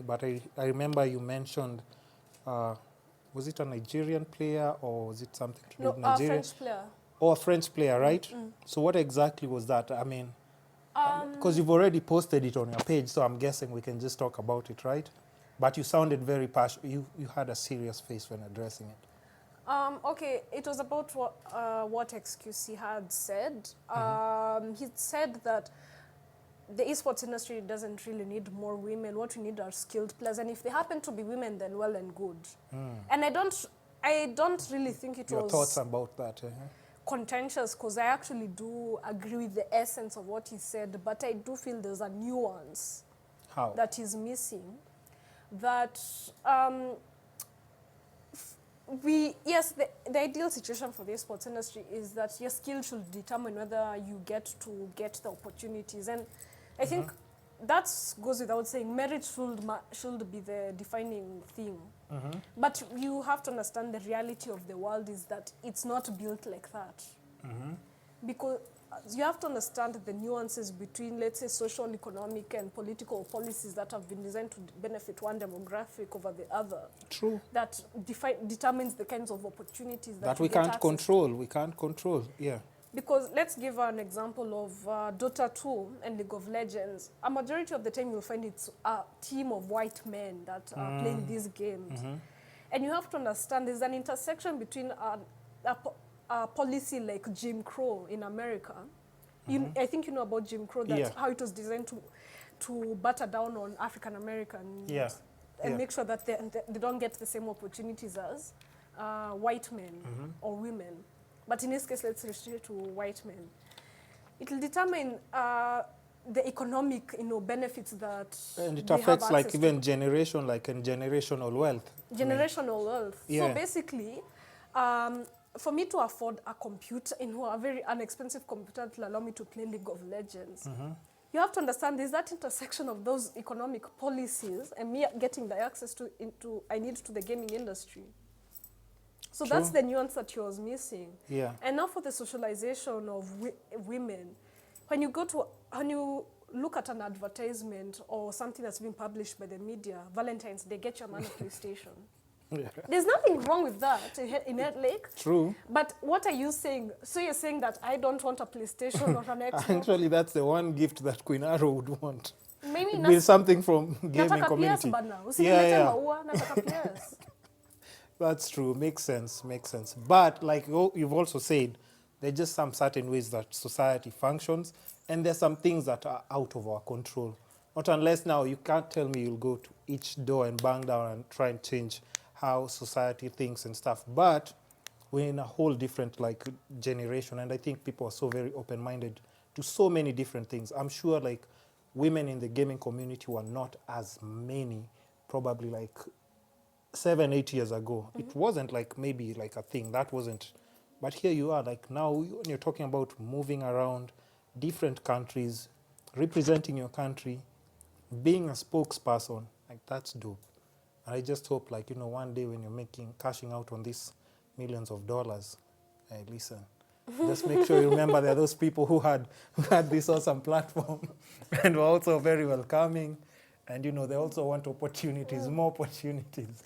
but I remember you mentioned, was it a Nigerian player or was it something to do with Nigeria? A French player. Oh, a French player, right? So what exactly was that? I mean, because you've already posted it on your page, so I'm guessing we can just talk about it, right? But you sounded very passionate. You had a serious face when addressing it. Okay, it was about what XQC had said. He said that the esports industry doesn't really need more women. What we need are skilled players, and if they happen to be women, then well and good. And I don't really think it was... Your thoughts about that? Contentious, because I actually do agree with the essence of what he said, but I do feel there's a nuance that is missing. That the ideal situation for the sports industry is that your skill should determine whether you get the opportunities, and I think that goes without saying. Merit should be the defining thing. But you have to understand the reality of the world is that it's not built like that. Because you have to understand the nuances between, let's say, social, economic, and political policies that have been designed to benefit one demographic over the other. True. That determines the kinds of opportunities that we can't control. We can't control, yeah. Because let's give an example of Dota 2 and League of Legends. A majority of the time you'll find it's a team of white men that are playing these games. And you have to understand there's an intersection between a policy like Jim Crow in America. I think you know about Jim Crow, how it was designed to batter down on African Americans and make sure that they don't get the same opportunities as white men or women. But in this case, let's restrict to white men. It will determine the economic, benefits that and it affects like even generation, like in generational wealth. Generational wealth. So basically, for me to afford a computer, a very inexpensive computer to allow me to play League of Legends, you have to understand there's that intersection of those economic policies and me getting the access I need to the gaming industry. So that's the nuance that you was missing. And now for the socialization of women, when you look at an advertisement or something that's been published by the media, Valentine's Day, get your man a PlayStation. There's nothing wrong with that in Ed Lake. True. But what are you saying? So you're saying that I don't want a PlayStation or an Xbox? Actually, that's the one gift that Queen Arrow would want. Maybe be something from gaming community. That's true. Makes sense. But like you've also said, there's just some certain ways that society functions, and there's some things that are out of our control. Not unless now you can't tell me you'll go to each door and bang down and try and change how society thinks and stuff. But we're in a whole different generation, and I think people are so very open-minded to so many different things. I'm sure women in the gaming community were not as many, probably 7-8 years ago. It wasn't maybe a thing. That wasn't. But here you are, now when you're talking about moving around different countries, representing your country, being a spokesperson, that's dope. And I just hope one day when you're cashing out on these millions of dollars, hey, listen, just make sure you remember there are those people who had this awesome platform and were also very welcoming. And they also want opportunities, more opportunities.